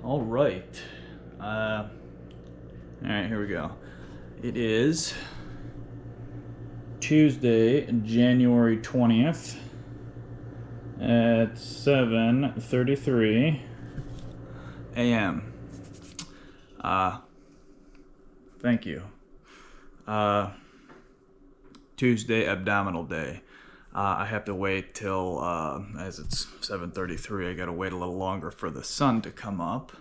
All right. All right, here we go. It is Tuesday, January 20th at 7:33 a.m. Thank you. Tuesday, abdominal day. I have to wait till, as it's 7:33, I gotta wait a little longer for the sun to come up.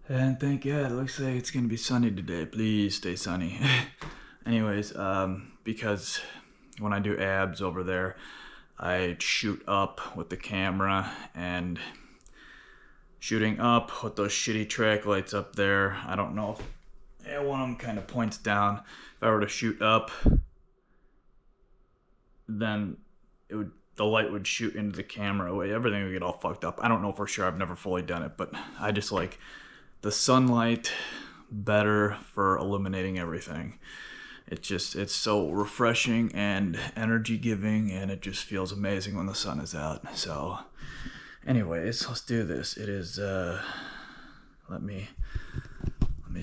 And thank God, it looks like it's gonna be sunny today. Please stay sunny. Anyways, because when I do abs over there, I shoot up with the camera, and shooting up with those shitty track lights up there, I don't know. Yeah, one of them kind of points down. If I were to shoot up, then the light would shoot into the camera away. Everything would get all fucked up. I don't know for sure. I've never fully done it, but I just like the sunlight better for illuminating everything. It's so refreshing and energy giving, and it just feels amazing when the sun is out. So anyways, let's do this. It is let me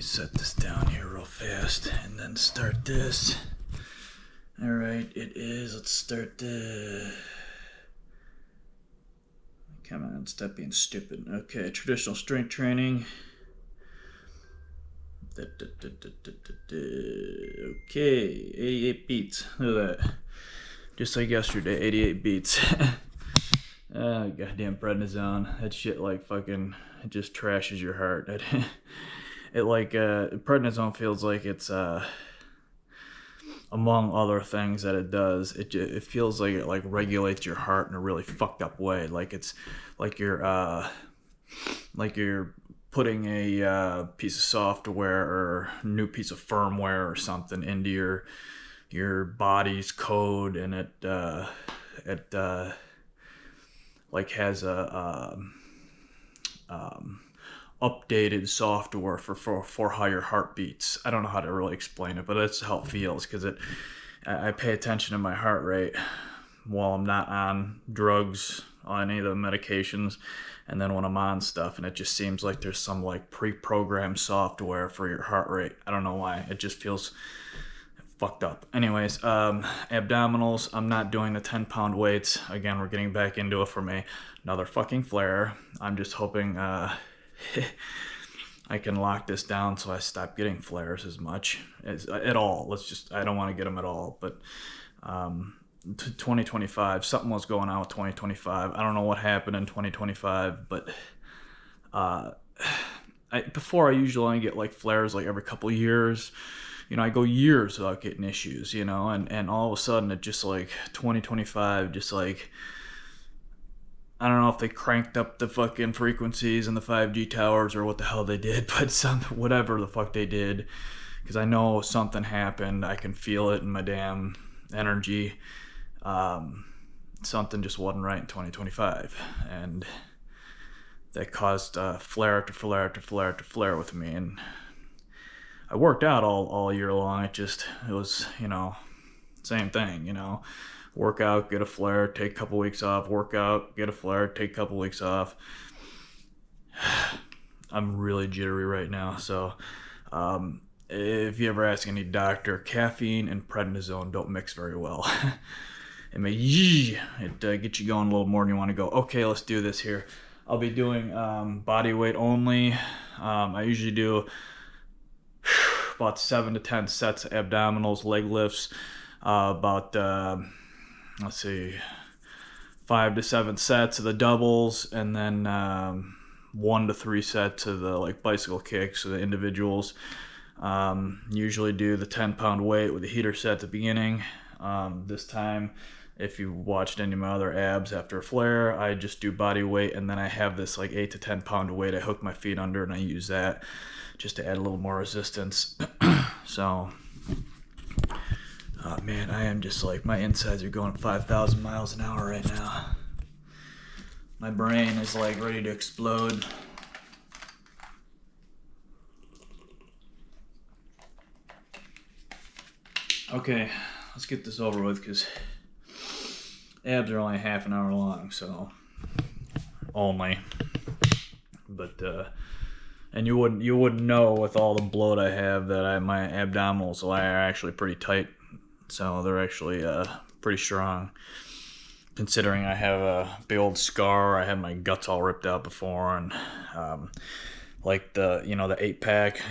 set this down here real fast and then start this. All right, it is. Let's start come on, stop being stupid. Okay, traditional strength training. Okay, 88 beats. Look at that. Just like yesterday, 88 beats. Goddamn prednisone. That shit like fucking, it just trashes your heart. It like, prednisone feels like it's, among other things that it does, it feels like it like regulates your heart in a really fucked up way. Like it's like you're putting a piece of software or new piece of firmware or something into your body's code, and it like has a updated software for how your heart beats. I don't know how to really explain it, but that's how it feels, because I pay attention to my heart rate while I'm not on drugs, on any of the medications, and then when I'm on stuff, and it just seems like there's some like pre-programmed software for your heart rate. I don't know why. It just feels fucked up. Anyways, abdominals. I'm not doing the 10-pound weights. Again, we're getting back into it for another fucking flare. I'm just hoping I can lock this down so I stop getting flares as much as at all. I don't want to get them at all, but 2025, something was going on with 2025. I don't know what happened in 2025, but before I usually only get like flares like every couple years. You know, I go years without getting issues, you know, and all of a sudden it just like 2025, just like, I don't know if they cranked up the fucking frequencies in the 5G towers or what the hell they did, but whatever the fuck they did, because I know something happened. I can feel it in my damn energy. Something just wasn't right in 2025, and that caused flare after flare after flare after flare with me. And I worked out all year long. It was, you know, same thing, you know. Workout, get a flare, take a couple weeks off. Workout, get a flare, take a couple weeks off. I'm really jittery right now. So if you ever ask any doctor, caffeine and prednisone don't mix very well. It gets you going a little more than you want to go. Okay, let's do this here. I'll be doing body weight only. I usually do about 7 to 10 sets of abdominals, leg lifts, about let's see, 5 to 7 sets of the doubles, and then 1 to 3 sets of the like bicycle kicks, or the individuals. Usually do the 10-pound weight with the heater set at the beginning. This time, if you watched any of my other abs after a flare, I just do body weight, and then I have this like 8 to 10-pound weight I hook my feet under, and I use that just to add a little more resistance. So man, I am just like, my insides are going 5,000 miles an hour right now. My brain is like ready to explode. Okay, let's get this over with, because abs are only half an hour long, so only. But and you wouldn't know with all the bloat I have that my abdominals are actually pretty tight. So they're actually pretty strong, considering I have a big old scar. I had my guts all ripped out before, and like the 8-pack,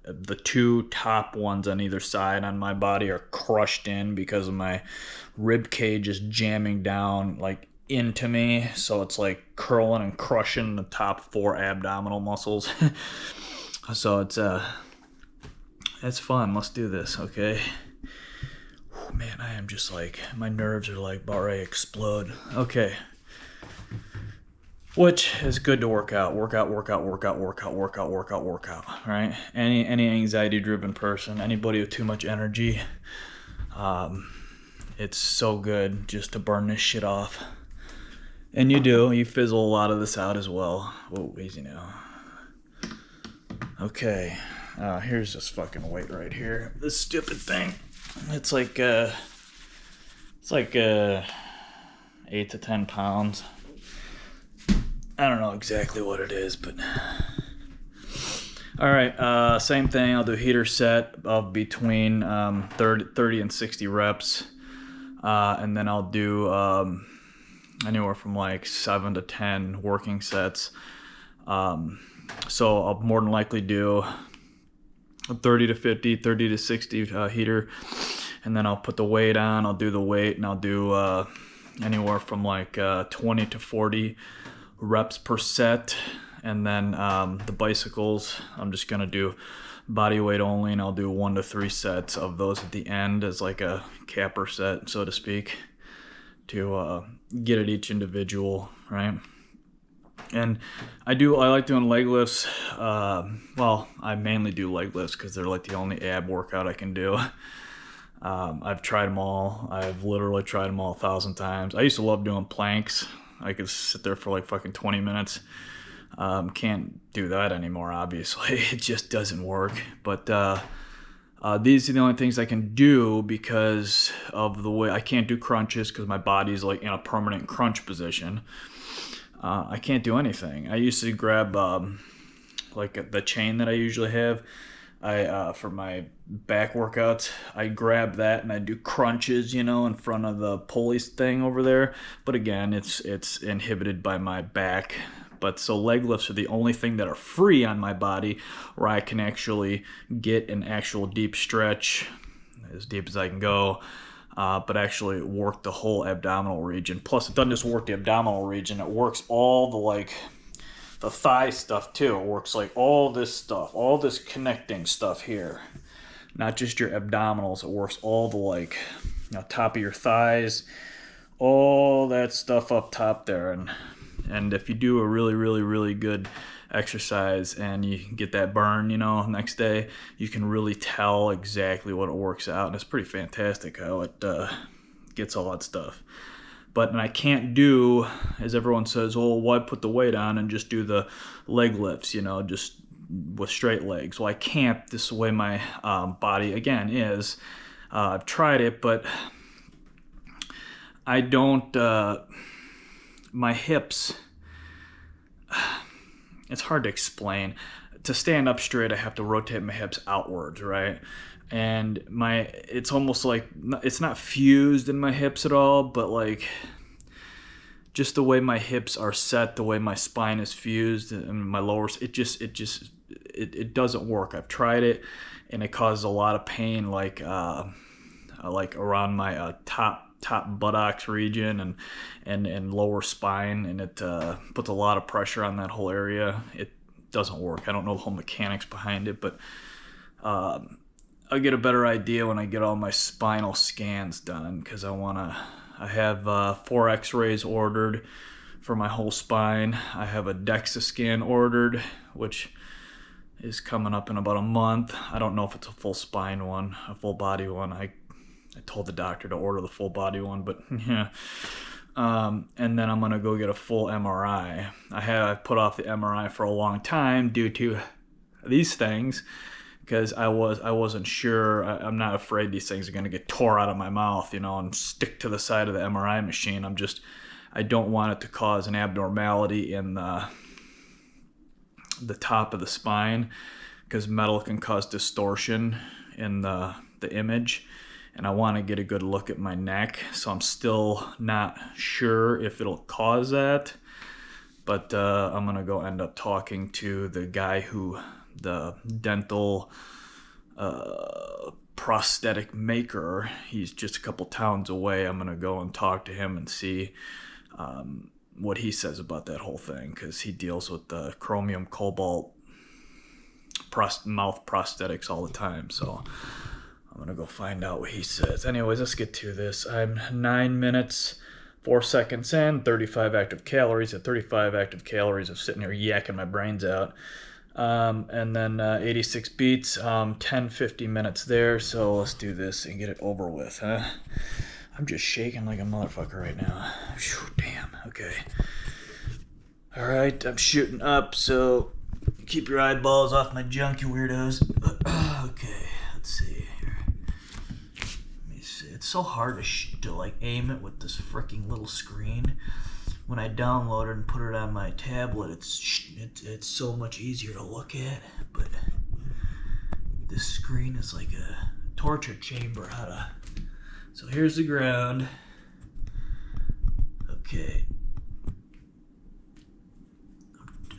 the two top ones on either side on my body are crushed in because of my rib cage is jamming down like into me, so it's like curling and crushing the top 4 abdominal muscles. So it's fun. Let's do this, okay? Whew, man, I am just like, my nerves are like about ready to explode. Okay. Which is good to work out, right? Any anxiety-driven person, anybody with too much energy, it's so good just to burn this shit off. And you fizzle a lot of this out as well. Whoa, easy now. Okay, here's this fucking weight right here. This stupid thing. It's like 8 to 10 pounds. I don't know exactly what it is, but all right. Same thing. I'll do heater set of between 30 and 60 reps, and then I'll do anywhere from like 7 to 10 working sets. So I'll more than likely do a 30 to 50, 30 to 60 heater, and then I'll put the weight on. I'll do the weight, and I'll do anywhere from like 20 to 40 reps per set. And then the bicycles, I'm just gonna do body weight only, and I'll do 1 to 3 sets of those at the end as like a capper set, so to speak, to get at each individual, right? And I like doing leg lifts. Well, I mainly do leg lifts because they're like the only ab workout I can do. I've tried them all. I've literally tried them all 1,000 times. I used to love doing planks. I could sit there for like fucking 20 minutes. Can't do that anymore, obviously. It just doesn't work. But these are the only things I can do because of the way I can't do crunches because my body's like in a permanent crunch position. I can't do anything. I used to grab like the chain that I usually have. For my back workouts, I grab that and I do crunches, in front of the pulley thing over there. But again, it's inhibited by my back. But so leg lifts are the only thing that are free on my body where I can actually get an actual deep stretch, as deep as I can go, but actually work the whole abdominal region. Plus, it doesn't just work the abdominal region, it works all the thigh stuff too. It works like all this stuff, all this connecting stuff here. Not just your abdominals, it works all the top of your thighs, all that stuff up top there. And if you do a really, really, really good exercise and you get that burn, next day, you can really tell exactly what it works out. And it's pretty fantastic how it gets all that stuff. But I can't do, as everyone says, well, why put the weight on and just do the leg lifts, just with straight legs? Well, I can't. This is the way my body, again, is. I've tried it, but I don't, my hips, it's hard to explain. To stand up straight, I have to rotate my hips outwards, right? And it's almost like, it's not fused in my hips at all, but like just the way my hips are set, the way my spine is fused and my lower, it doesn't work. I've tried it and it causes a lot of pain, like around my top buttocks region and lower spine, and it puts a lot of pressure on that whole area. It doesn't work. I don't know the whole mechanics behind it, but I'll get a better idea when I get all my spinal scans done, because I have 4 x-rays ordered for my whole spine. I have a DEXA scan ordered, which is coming up in about a month. I don't know if it's a full spine one, a full body one. I told the doctor to order the full body one, but yeah. And then I'm gonna go get a full MRI. I've put off the MRI for a long time due to these things, because I wasn't sure. I'm not afraid these things are gonna get tore out of my mouth, and stick to the side of the MRI machine. I don't want it to cause an abnormality in the top of the spine, because metal can cause distortion in the image, and I want to get a good look at my neck, so I'm still not sure if it'll cause that, but I'm gonna go end up talking to the guy the dental prosthetic maker. He's just a couple towns away. I'm gonna go and talk to him and see what he says about that whole thing, because he deals with the chromium cobalt mouth prosthetics all the time. So I'm gonna go find out what he says. Anyways, let's get to this. I'm 9 minutes 4 seconds in, 35 active calories. At 35 active calories of sitting here yakking my brains out. And then 86 beats, 10-50 minutes there. So let's do this and get it over with, huh? I'm just shaking like a motherfucker right now. Whew, damn, okay. Alright, I'm shooting up, so keep your eyeballs off my junk, you weirdos. Okay, let's see here. Let me see. It's so hard to like aim it with this freaking little screen. When I download it and put it on my tablet, it's so much easier to look at. But this screen is like a torture chamber. So here's the ground. Okay.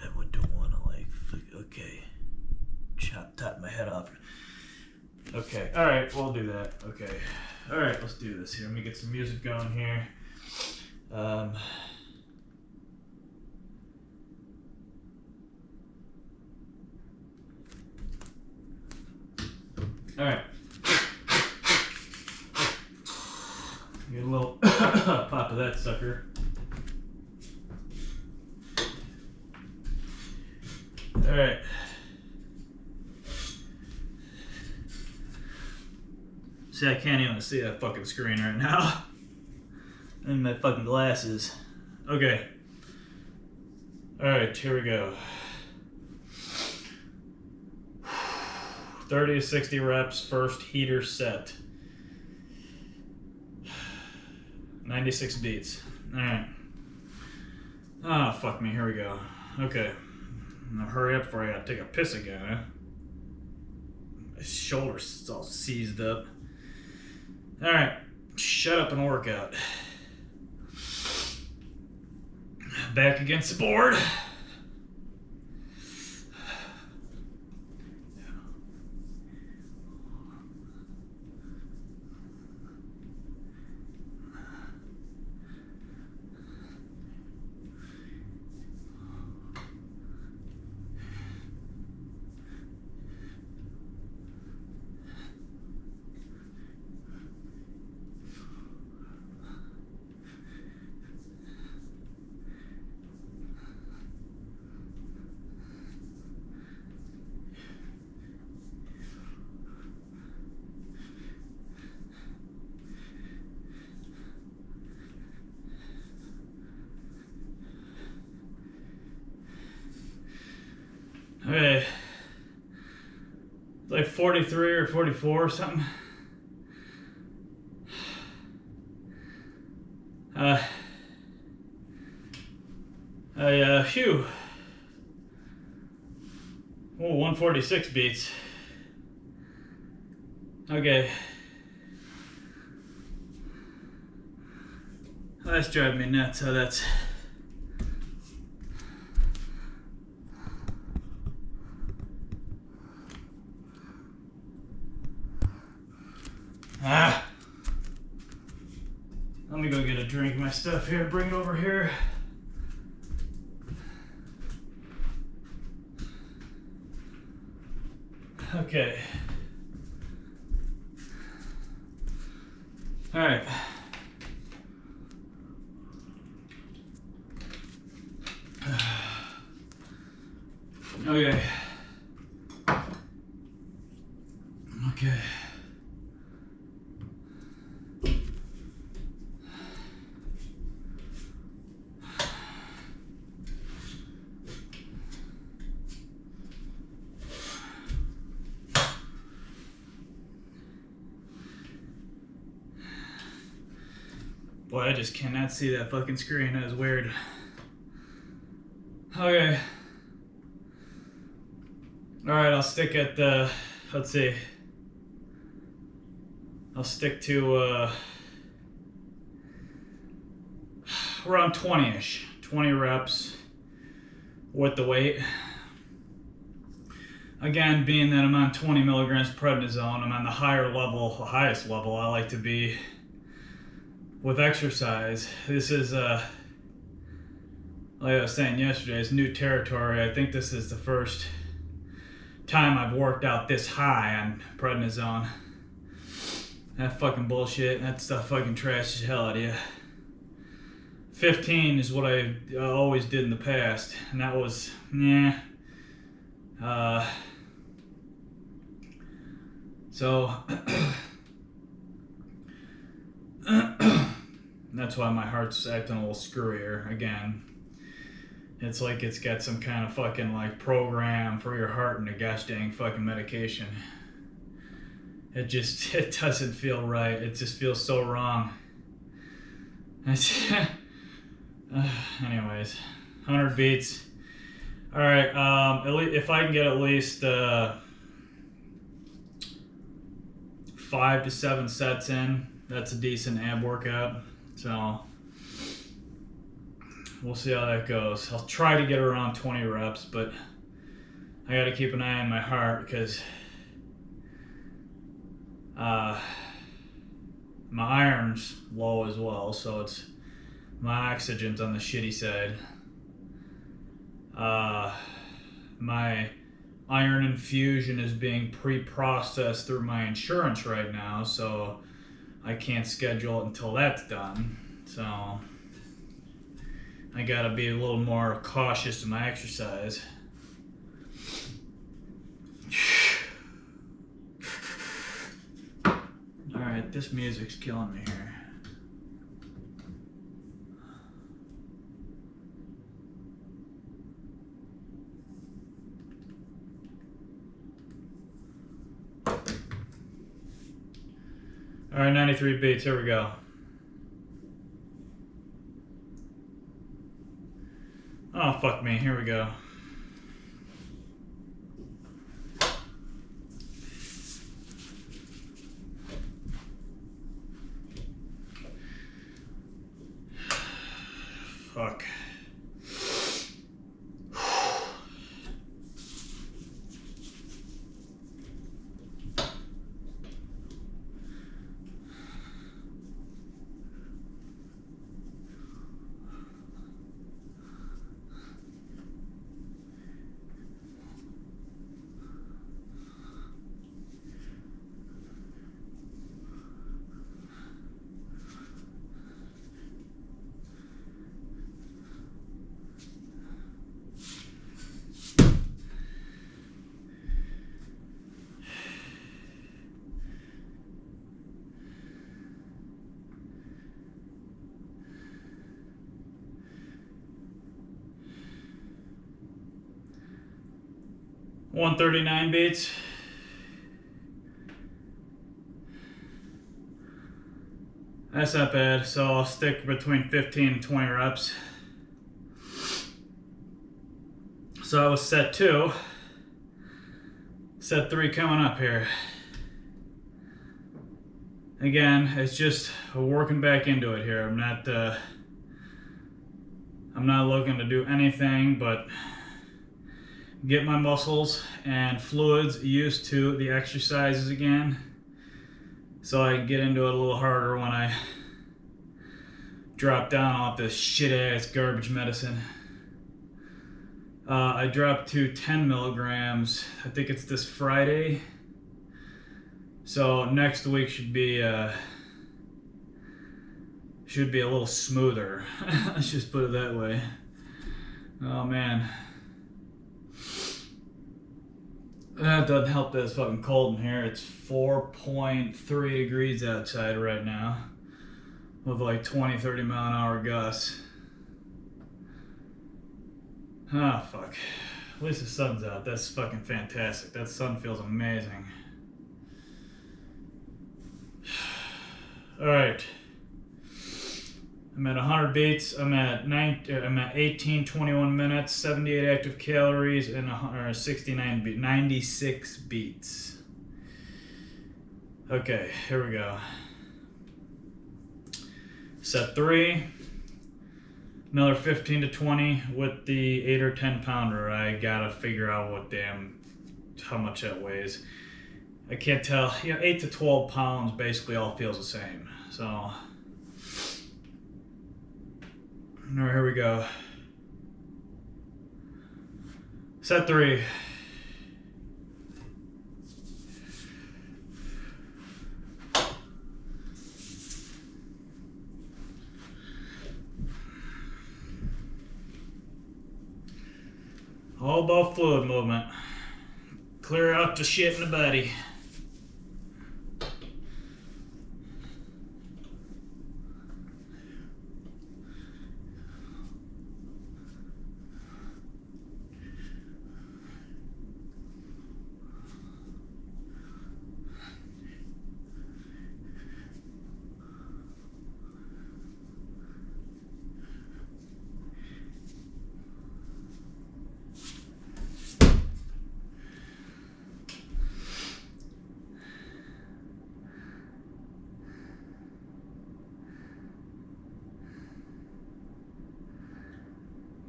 I don't want to like. Okay. Top my head off. Okay. All right. We'll do that. Okay. All right. Let's do this here. Let me get some music going here. All right. Get a little pop of that sucker. All right. See, I can't even see that fucking screen right now. And my fucking glasses. Okay. All right, here we go. 30 to 60 reps, first heater set. 96 beats. Alright. Oh, fuck me. Here we go. Okay. Now hurry up before I gotta take a piss again, huh? My shoulder's all seized up. Alright. Shut up and work out. Back against the board. Okay. Like 43 or 44 or something. Phew. Oh, 146 beats. Okay. That's driving me nuts how that's... Let me go get a drink of my stuff here, bring it over here. Okay. All right. Okay. Okay. Boy, I just cannot see that fucking screen. That is weird. Okay. All right, I'll stick at the, let's see. I'll stick to around 20-ish, 20 reps with the weight. Again, being that I'm on 20 milligrams prednisone, I'm on the highest level I like to be with exercise. This is, like I was saying yesterday, it's new territory. I think this is the first time I've worked out this high on prednisone. That fucking bullshit, that stuff fucking trash as hell out of you. 15 is what I always did in the past, and that was, so that's why my heart's acting a little screwier again. It's like it's got some kind of fucking like program for your heart and a gosh dang fucking medication. It doesn't feel right. It just feels so wrong. Anyways, 100 beats. All right, if I can get at least 5 to 7 sets in, that's a decent ab workout. So we'll see how that goes. I'll try to get around 20 reps, but I got to keep an eye on my heart because my iron's low as well, so it's my oxygen's on the shitty side. My iron infusion is being pre-processed through my insurance right now, so I can't schedule it until that's done. So I gotta be a little more cautious in my exercise. Alright, this music's killing me here. Alright, 93 beats, here we go. Oh, fuck me, here we go. Fuck. $139 beats. That's not bad, so I'll stick between 15 and 20 reps. So that was set 2. Set 3 coming up here. Again, it's just working back into it here. I'm not looking to do anything but get my muscles and fluids used to the exercises again, so I can get into it a little harder when I drop down off this shit ass garbage medicine. I dropped to 10 milligrams. I think it's this Friday. So next week should be a little smoother. Let's just put it that way. Oh man. That doesn't help that it's fucking cold in here. It's 4.3 degrees outside right now with like 20-30 mile an hour gusts. Ah, fuck. At least the sun's out. That's fucking fantastic. That sun feels amazing. Alright. I'm at 100 beats. I'm at 18, 21 minutes, 78 active calories, and 96 beats. Okay, here we go. Set 3. Another 15 to 20 with the 8 or 10 pounder. I gotta figure out how much that weighs. I can't tell. 8 to 12 pounds basically all feels the same. So, all right, here we go. Set 3. All about fluid movement. Clear out the shit in the body.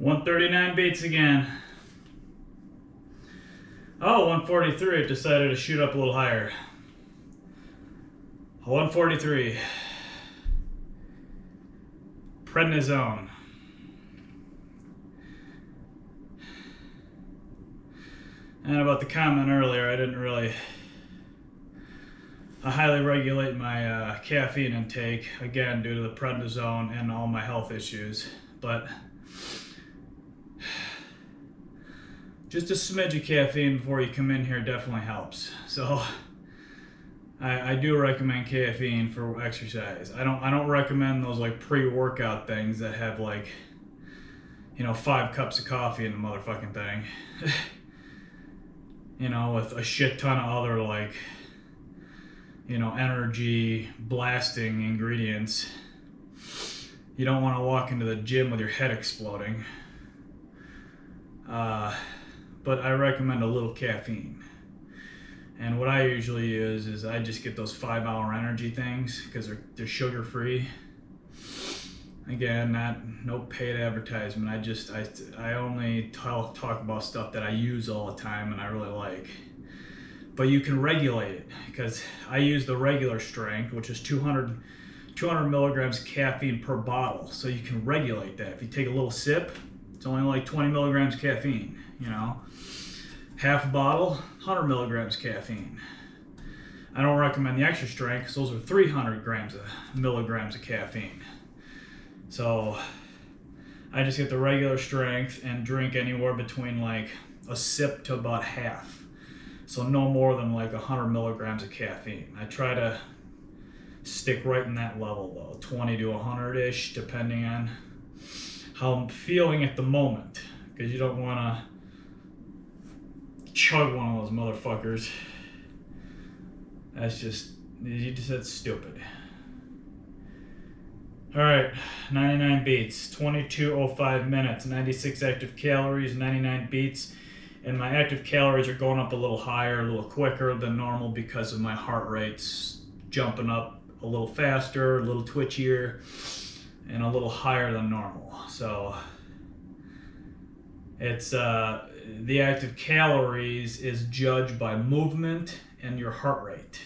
$139 beats again. Oh, 143. It decided to shoot up a little higher. 143. Prednisone. And about the comment earlier, I highly regulate my caffeine intake, again, due to the prednisone and all my health issues. But just a smidge of caffeine before you come in here definitely helps. So I do recommend caffeine for exercise. I don't recommend those like pre-workout things that have like 5 cups of coffee in the motherfucking thing. With a shit ton of other like energy blasting ingredients. You don't want to walk into the gym with your head exploding. But I recommend a little caffeine. And what I usually use is I just get those 5-hour energy things because they're sugar free. Again, no paid advertisement. I only talk about stuff that I use all the time and I really like. But you can regulate it because I use the regular strength, which is 200 milligrams caffeine per bottle. So you can regulate that. If you take a little sip, it's only like 20 milligrams caffeine, Half a bottle, 100 milligrams caffeine. I don't recommend the extra strength because those are 300 milligrams of caffeine. So I just get the regular strength and drink anywhere between like a sip to about half. So no more than like 100 milligrams of caffeine. I try to stick right in that level though, 20 to 100-ish, depending on how I'm feeling at the moment. Because you don't want to chug one of those motherfuckers. That's stupid. Alright, 99 beats, 22:05 minutes, 96 active calories, 99 beats. And my active calories are going up a little higher, a little quicker than normal because of my heart rate's jumping up a little faster, a little twitchier, and a little higher than normal. So it's the active calories is judged by movement and your heart rate.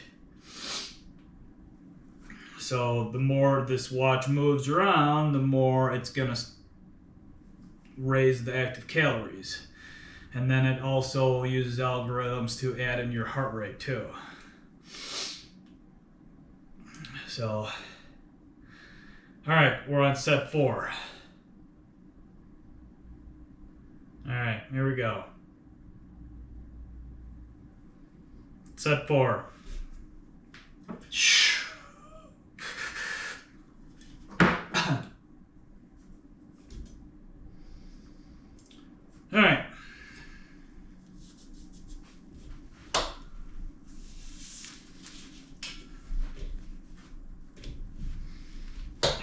So the more this watch moves around, the more it's gonna raise the active calories. And then it also uses algorithms to add in your heart rate too. So, all right, we're on set 4. All right, here we go. Set 4. All right.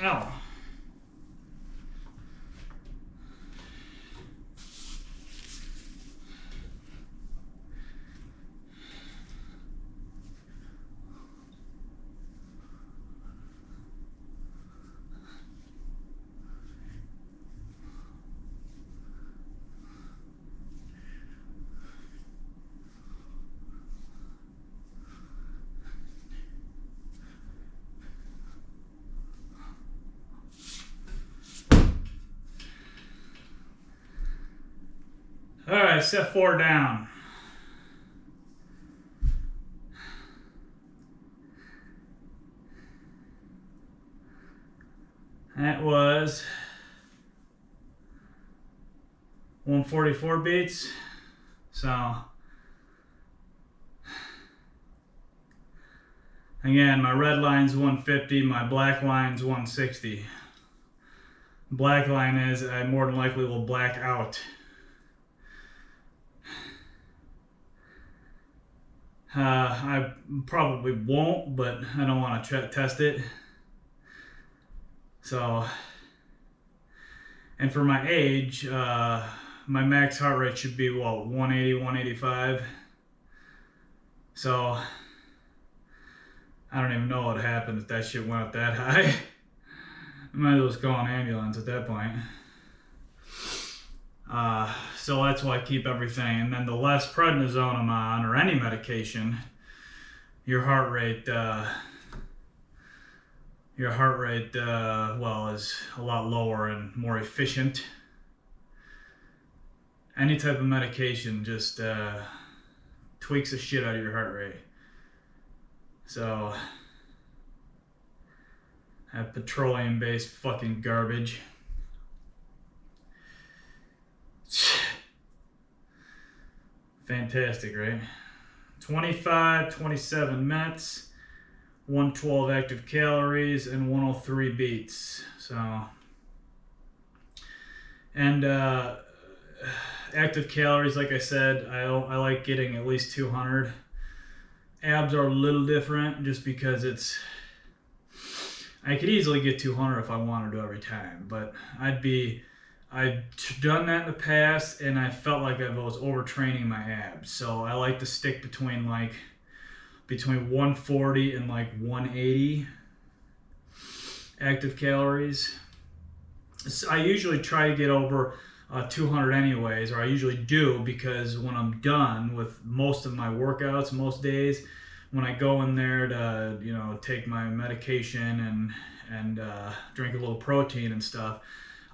Ow. All right, set 4 down. That was 144 beats. So again, my red line's 150, my black line's 160. Black line is I more than likely will black out. I probably won't, but I don't want to test it. So, and for my age, my max heart rate should be, what, 180, 185? So, I don't even know what happened if that shit went up that high. I might as well just call an ambulance at that point. So that's why I keep everything. And then the less prednisone I'm on, or any medication, your heart rate, well, is a lot lower and more efficient. Any type of medication just tweaks the shit out of your heart rate. So, that petroleum-based fucking garbage. Fantastic, right? 27 minutes, 112 active calories, and 103 beats. So, and active calories, like I said, I like getting at least 200. Abs are a little different just because I could easily get 200 if I wanted to every time, but I've done that in the past and I felt like I was overtraining my abs. So I like to stick between 140 and 180 active calories. So I usually try to get over 200 anyways, or I usually do, because when I'm done with most of my workouts, most days, when I go in there to take my medication and drink a little protein and stuff,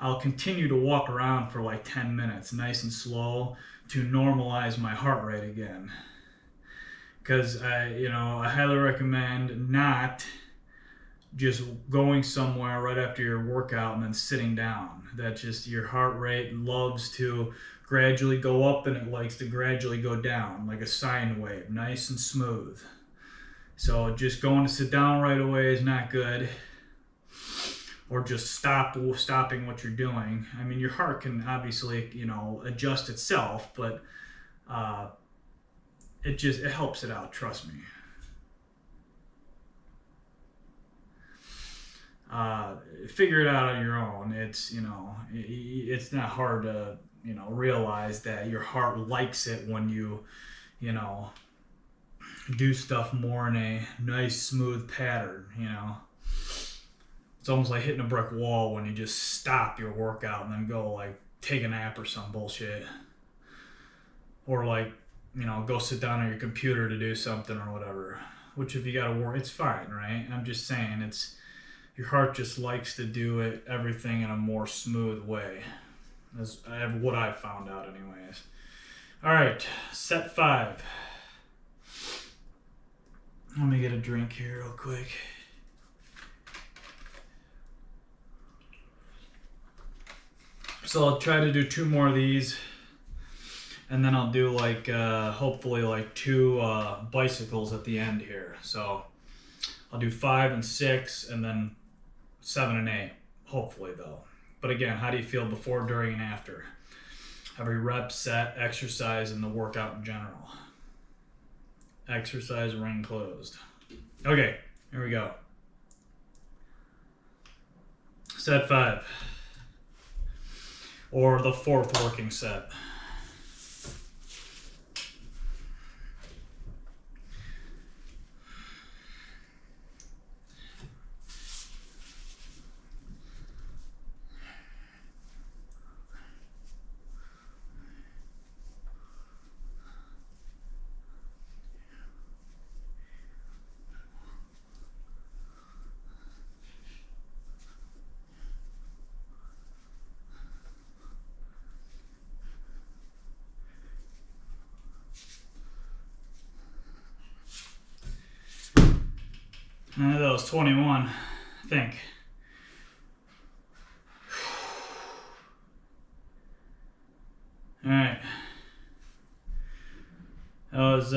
I'll continue to walk around for 10 minutes, nice and slow, to normalize my heart rate again. Because I highly recommend not just going somewhere right after your workout and then sitting down. That's just, your heart rate loves to gradually go up and it likes to gradually go down, like a sine wave, nice and smooth. So just going to sit down right away is not good. Or just stopping what you're doing. I mean, your heart can obviously, adjust itself, but it helps it out, trust me. Figure it out on your own. It's not hard to realize that your heart likes it when you do stuff more in a nice smooth pattern. It's almost like hitting a brick wall when you just stop your workout and then go take a nap or some bullshit, or go sit down on your computer to do something or whatever. Which, if you gotta work, it's fine, right? I'm just saying, your heart just likes to do everything in a more smooth way. That's what I've found out anyways. All right, set 5. Let me get a drink here real quick. So I'll try to do 2 more of these, and then I'll do hopefully 2 bicycles at the end here. So I'll do 5 and 6, and then 7 and 8, hopefully though. But again, how do you feel before, during, and after? Every rep, set, exercise, and the workout in general. Exercise, ring closed. Okay, here we go. Set 5. Or the 4th working set. That was 21, I think. All right. That was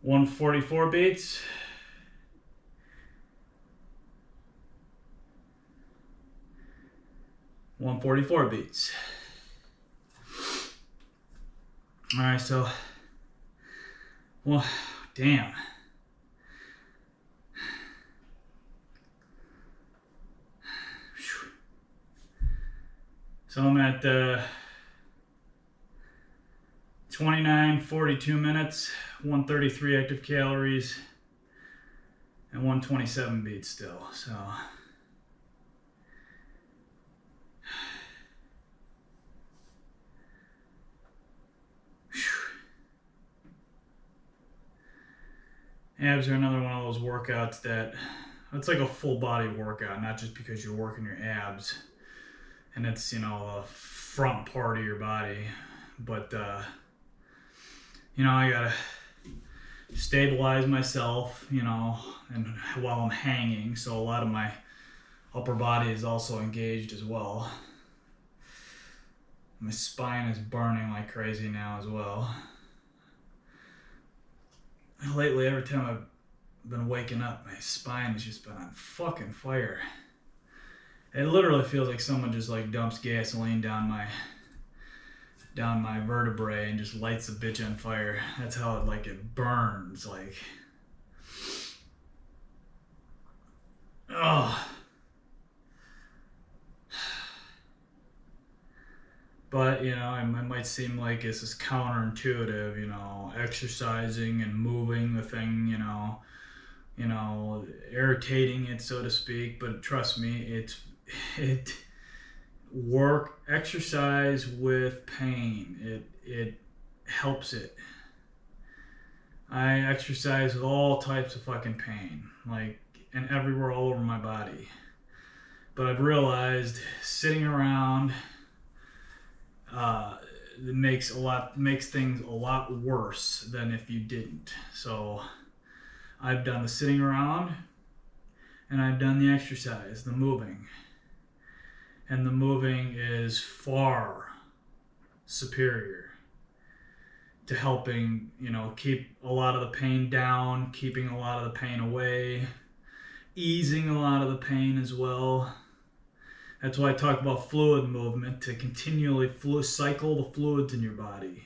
144 beats. All right, so, well, damn. So I'm at 29, 42 minutes, 133 active calories, and 127 beats still, so. Abs are another one of those workouts that, it's like a full body workout, not just because you're working your abs and it's, you know, the front part of your body, but, you know, I gotta stabilize myself, you know, and while I'm hanging, so a lot of my upper body is also engaged as well. My spine is burning like crazy now as well. Lately, every time I've been waking up, my spine has just been on fucking fire. It literally feels like someone just like dumps gasoline down my vertebrae and just lights the bitch on fire. That's how it burns, like. Oh. But, you know, it might seem like this is counterintuitive, you know, exercising and moving the thing, you know, irritating it, so to speak. But trust me, exercise with pain. It helps it. I exercise with all types of fucking pain, like, and everywhere all over my body. But I've realized sitting around makes things a lot worse than if you didn't. So I've done the sitting around and I've done the exercise, the moving. And the moving is far superior to helping, you know, keep a lot of the pain down, keeping a lot of the pain away, easing a lot of the pain as well. That's why I talk about fluid movement, to continually cycle the fluids in your body.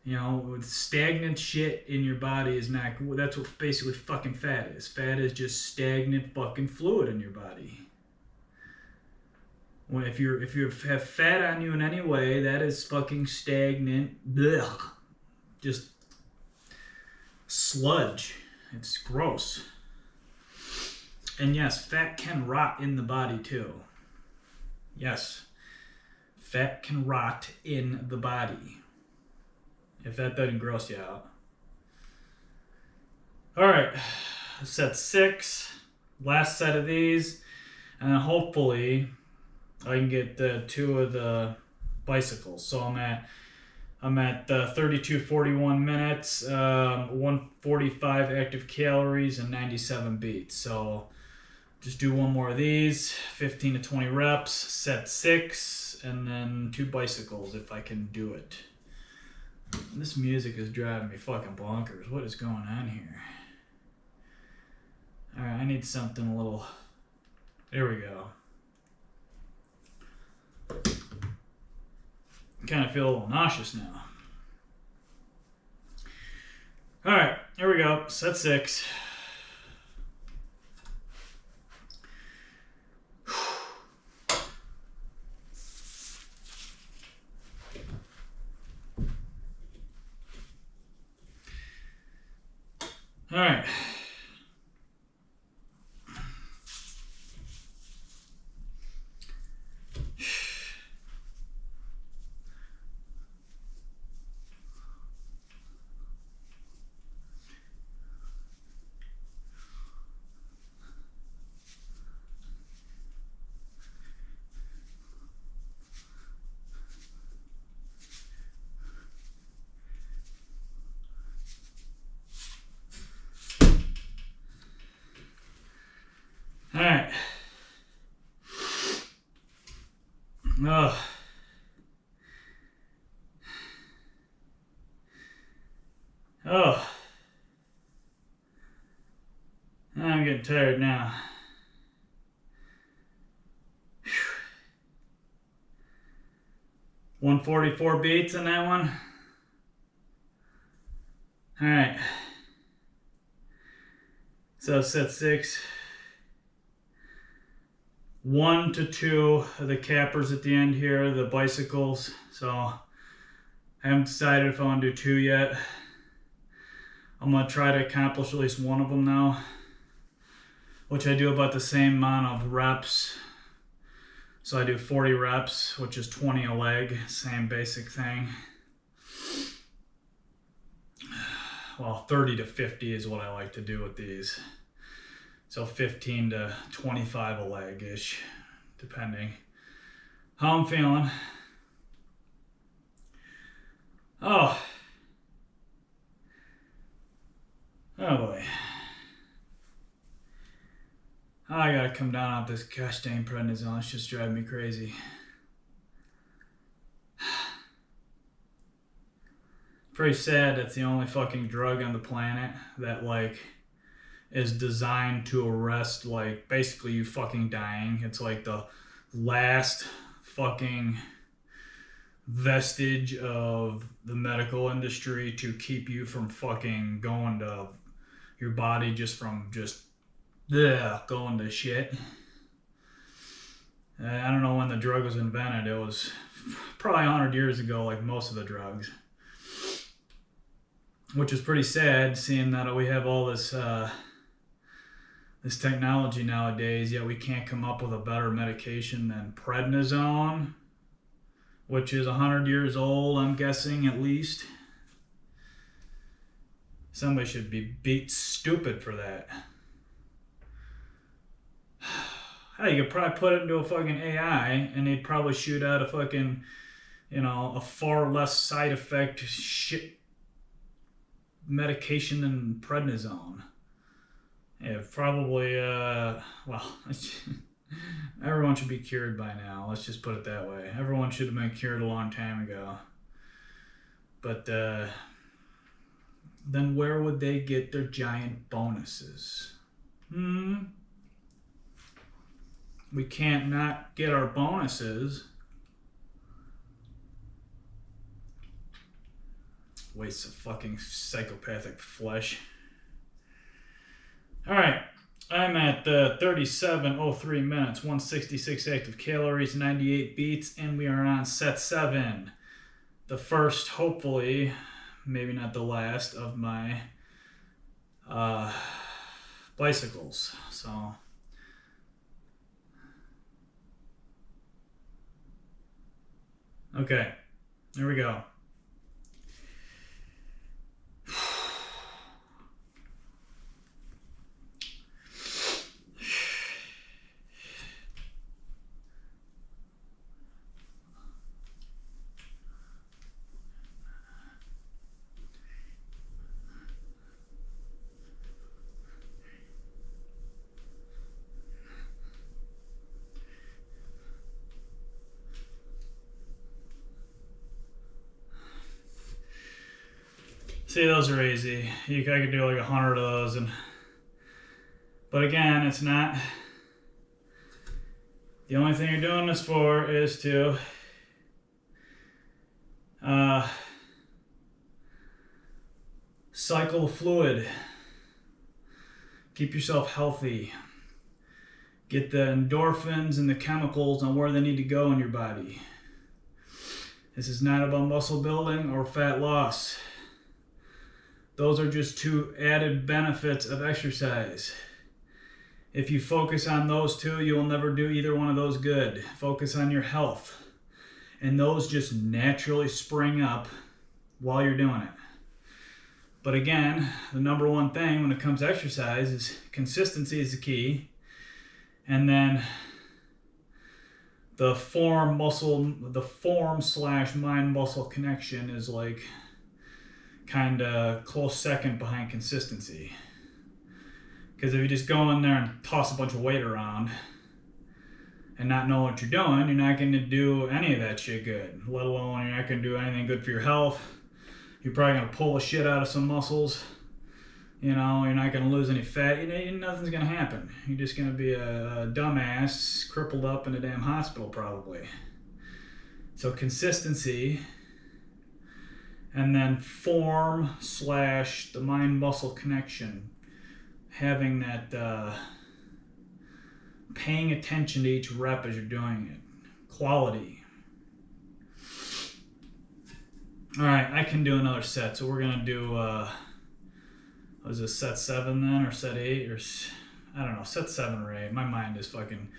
You know, with stagnant shit in your body is not, that's what basically fucking fat is. Fat is just stagnant fucking fluid in your body. When if you have fat on you in any way, that is fucking stagnant, blech, just sludge. It's gross. And yes, fat can rot in the body too. Yes, fat can rot in the body, if that doesn't gross you out. All right, set 6, last set of these, and then hopefully I can get 2 of the bicycles. So I'm at 32:41 minutes, 145 active calories, and 97 beats. So just do one more of these, 15 to 20 reps, set 6, and then 2 bicycles if I can do it. This music is driving me fucking bonkers. What is going on here? All right, I need something a little. There we go. I kind of feel a little nauseous now. All right, here we go. Set 6. All right. Oh, I'm getting tired now. 144 beats in that one. All right. So set 6. 1 to 2 of the cappers at the end here, the bicycles. So I haven't decided if I want to do 2 yet. I'm going to try to accomplish at least one of them now, which I do about the same amount of reps. So I do 40 reps, which is 20 a leg, same basic thing. Well, 30 to 50 is what I like to do with these. So 15 to 25 a leg-ish, depending how I'm feeling. Oh boy. I gotta come down off this gosh dang prednisone. It's just driving me crazy. Pretty sad that's the only fucking drug on the planet that like is designed to arrest like basically you fucking dying. It's like the last fucking vestige of the medical industry to keep you from fucking going to your body going to shit. I don't know when the drug was invented. It was probably 100 years ago, like most of the drugs. Which is pretty sad, seeing that we have all this this technology nowadays, yet we can't come up with a better medication than prednisone, which is 100 years old, I'm guessing, at least. Somebody should be beat stupid for that. Hey, you could probably put it into a fucking AI, and they'd probably shoot out a fucking, a far less side effect shit medication than prednisone. Yeah, probably, everyone should be cured by now. Let's just put it that way. Everyone should have been cured a long time ago. But, then where would they get their giant bonuses? We can't not get our bonuses. Waste of fucking psychopathic flesh. Alright, I'm at 37:03 minutes, 166 active calories, 98 beats, and we are on set 7. The first, hopefully, maybe not the last, of my bicycles. So okay, here we go. See, those are easy. I could do like 100 of those, but again, it's not. The only thing you're doing this for is to cycle the fluid, keep yourself healthy, get the endorphins and the chemicals on where they need to go in your body. This is not about muscle building or fat loss. Those are just 2 added benefits of exercise. If you focus on those 2, you will never do either one of those good. Focus on your health. And those just naturally spring up while you're doing it. But again, the number one thing when it comes to exercise is consistency is the key. And then the form/mind muscle connection is like kind of close second behind consistency. Because if you just go in there and toss a bunch of weight around and not know what you're doing, you're not going to do any of that shit good. Let alone you're not going to do anything good for your health, You're probably gonna pull the shit out of some muscles. You know, you're not gonna lose any fat. You know, nothing's gonna happen. You're just gonna be a dumbass crippled up in a damn hospital probably. So consistency, and then form / the mind-muscle connection. Having that, paying attention to each rep as you're doing it. Quality. All right, I can do another set. So we're gonna do, was this set 7 then, or set 8, or I don't know, set 7 or 8. My mind is fucking,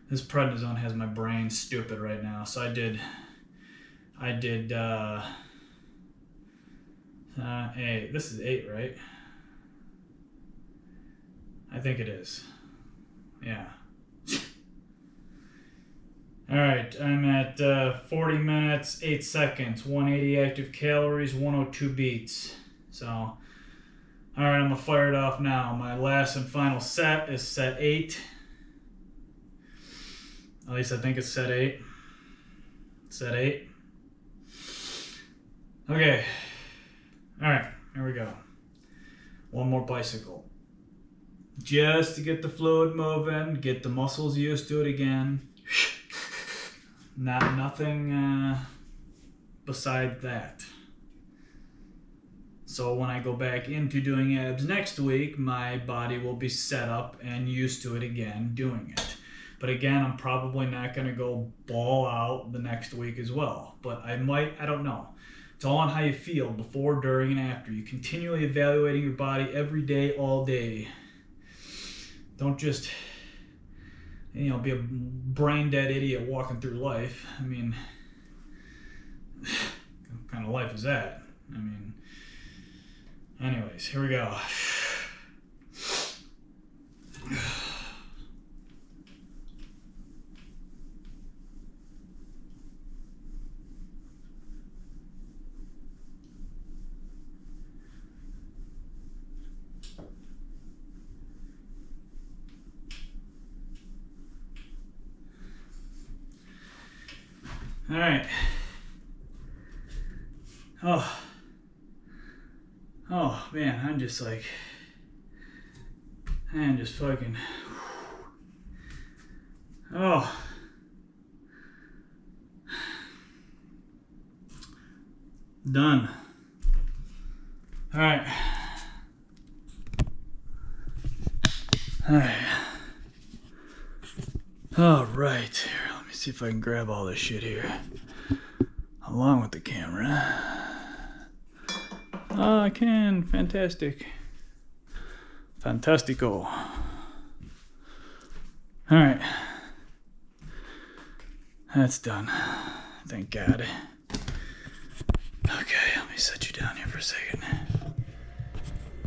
this prednisone has my brain stupid right now. So I did 8. This is 8, right? I think it is. Yeah. All right, I'm at 40 minutes, 8 seconds, 180 active calories, 102 beats. So, all right, I'm gonna fire it off now. My last and final set is set 8. At least I think it's set 8. Set 8. Okay. All right, here we go. One more bicycle. Just to get the fluid moving, get the muscles used to it again. Nothing beside that. So when I go back into doing abs next week, my body will be set up and used to it again doing it. But again, I'm probably not going to go ball out the next week as well. But I might, I don't know. It's all on how you feel before, during, and after. You're continually evaluating your body every day, all day. Don't just, you know, be a brain dead idiot walking through life. I mean, what kind of life is that? I mean, anyways, here we go. All right. Oh man, I'm just fucking, done. All right. All right. Here, let me see if I can grab all this shit here along with the camera. Oh, I can. Fantastic. Fantastico. All right. That's done. Thank God. Okay, let me set you down here for a second.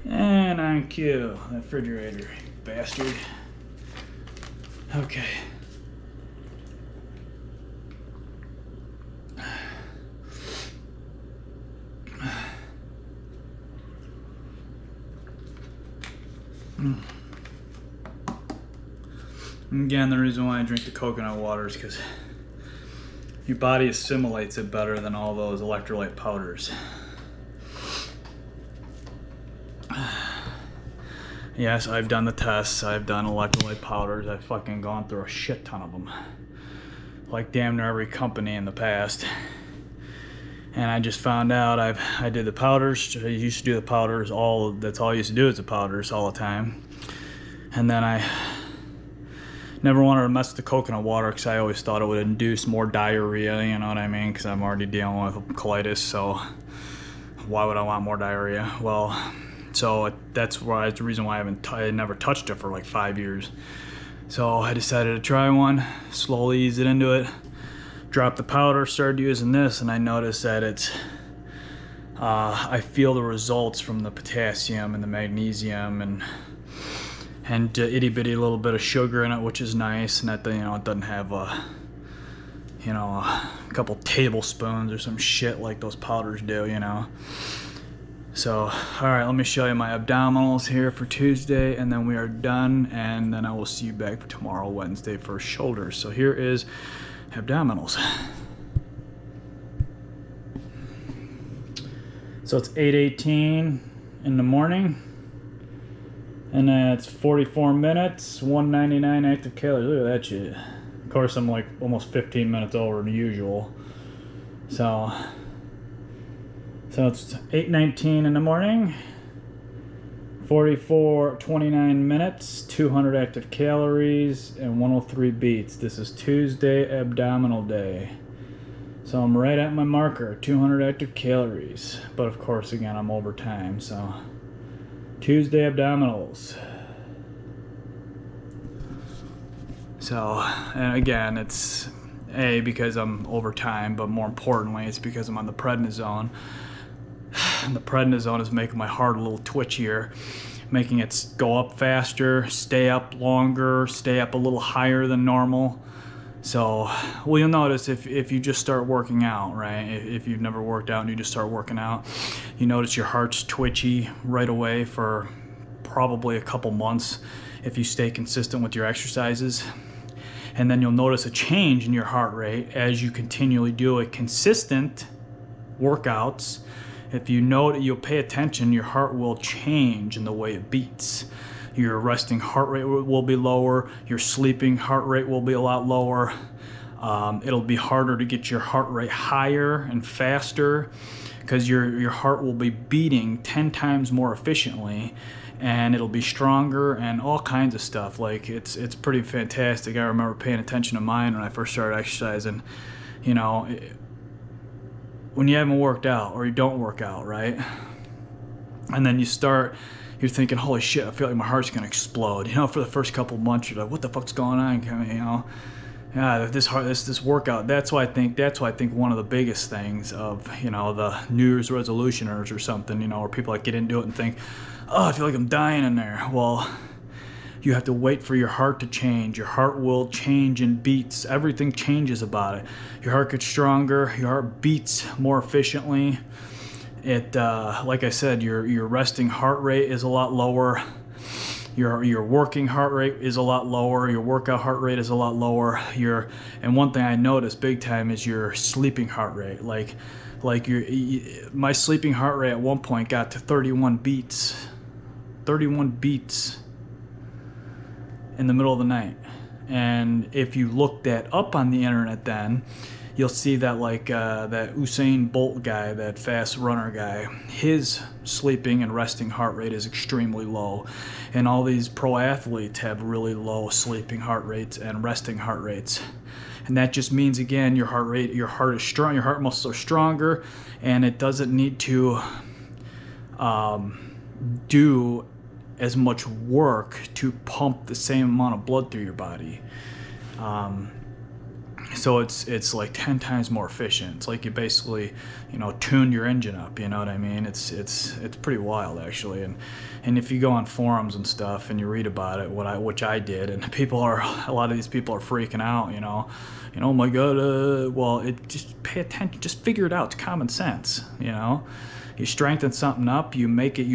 And on cue. That refrigerator, you bastard. Okay. Again, the reason why I drink the coconut water is because your body assimilates it better than all those electrolyte powders. Yes, I've done the tests. I've done electrolyte powders. I've fucking gone through a shit ton of them. Like damn near every company in the past. And I just found out I did the powders. I used to do the powders that's all I used to do is the powders all the time. And then I never wanted to mess with the coconut water because I always thought it would induce more diarrhea, you know what I mean? Because I'm already dealing with colitis, so why would I want more diarrhea? Well, so that's the reason why I never touched it for like 5 years. So I decided to try one, slowly ease it into it. Dropped the powder, started using this, and I noticed that it's, I feel the results from the potassium and the magnesium and itty bitty little bit of sugar in it, which is nice, and that, you know, it doesn't have a couple tablespoons or some shit like those powders do, you know. So, all right, let me show you my abdominals here for Tuesday, and then we are done, and then I will see you back for tomorrow, Wednesday, for shoulders. So here is abdominals. So it's 8:18 in the morning, and that's 44 minutes, 199 active calories. Look at that shit. Of course, I'm like almost 15 minutes over than usual. So it's 8:19 in the morning, 29 minutes, 200 active calories, and 103 beats. This is Tuesday abdominal day. So I'm right at my marker, 200 active calories. But of course, again, I'm over time, so Tuesday abdominals. So, and again, it's because I'm over time, but more importantly, it's because I'm on the prednisone. And the prednisone is making my heart a little twitchier, making it go up faster, stay up longer, stay up a little higher than normal. So, well, you'll notice if you just start working out, right? If you've never worked out and you just start working out, you notice your heart's twitchy right away for probably a couple months if you stay consistent with your exercises. And then you'll notice a change in your heart rate as you continually do consistent workouts. If you note, you'll pay attention, your heart will change in the way it beats. Your resting heart rate will be lower. Your sleeping heart rate will be a lot lower. It'll be harder to get your heart rate higher and faster because your heart will be beating 10 times more efficiently, and it'll be stronger and all kinds of stuff. Like it's pretty fantastic. I remember paying attention to mine when I first started exercising. You know, when you haven't worked out or you don't work out, right? And then you're thinking, holy shit, I feel like my heart's gonna explode. You know, for the first couple of months, you're like, what the fuck's going on? You know, yeah, this workout. That's why I think one of the biggest things of, you know, the New Year's resolutioners or something, you know, where people like get into it and think, oh, I feel like I'm dying in there. Well, you have to wait for your heart to change. Your heart will change in beats. Everything changes about it. Your heart gets stronger. Your heart beats more efficiently. It, like I said, your resting heart rate is a lot lower. Your working heart rate is a lot lower. Your workout heart rate is a lot lower. And one thing I noticed big time is your sleeping heart rate. My sleeping heart rate at one point got to 31 beats. 31 beats in the middle of the night. And if you look that up on the internet, then you'll see that that Usain Bolt guy, that fast runner guy, his sleeping and resting heart rate is extremely low. And all these pro athletes have really low sleeping heart rates and resting heart rates. And that just means, again, your heart is strong, your heart muscles are stronger, and it doesn't need to do as much work to pump the same amount of blood through your body. So it's like 10 times more efficient. It's like you basically, you know, tune your engine up, you know what I mean? It's pretty wild, actually. And if you go on forums and stuff and you read about it, which I did, and a lot of these people are freaking out, you know, oh my God, well, just pay attention, just figure it out. It's common sense, you know? You strengthen something up, you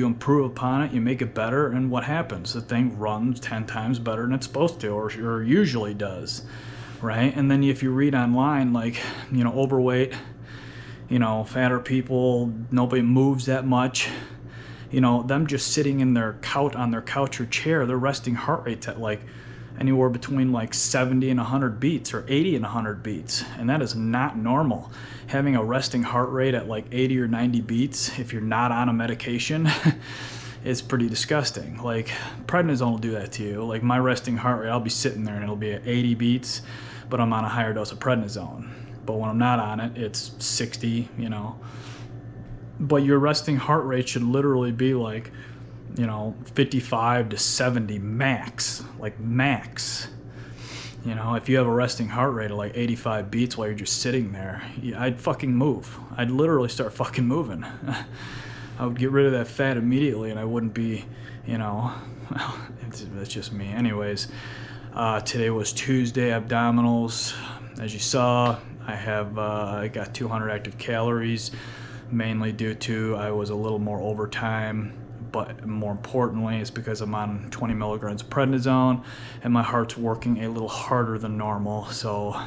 improve upon it, you make it better, and what happens? The thing runs 10 times better than it's supposed to, or usually does, right? And then if you read online, like, you know, overweight, you know, fatter people, nobody moves that much, you know, them just sitting on their couch or chair, their resting heart rate's at like anywhere between like 70 and 100 beats, or 80 and 100 beats, and that is not normal. Having a resting heart rate at like 80 or 90 beats, if you're not on a medication, is pretty disgusting. Like, prednisone will do that to you. Like, my resting heart rate, I'll be sitting there and it'll be at 80 beats, but I'm on a higher dose of prednisone. But when I'm not on it, it's 60, you know. But your resting heart rate should literally be like, you know, 55 to 70 max, like max. You know, if you have a resting heart rate of like 85 beats while you're just sitting there, I'd fucking move. I'd literally start fucking moving. I would get rid of that fat immediately, and I wouldn't be, you know, that's just me. Anyways, today was Tuesday abdominals. As you saw, I got 200 active calories, mainly due to I was a little more overtime. But more importantly, it's because I'm on 20 milligrams of prednisone and my heart's working a little harder than normal. So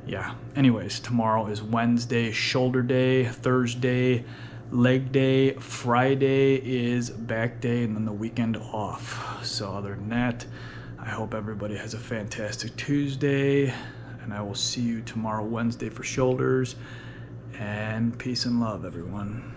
yeah. Anyways, tomorrow is Wednesday, shoulder day. Thursday, leg day. Friday is back day, and then the weekend off. So other than that, I hope everybody has a fantastic Tuesday, and I will see you tomorrow, Wednesday, for shoulders. And peace and love, everyone.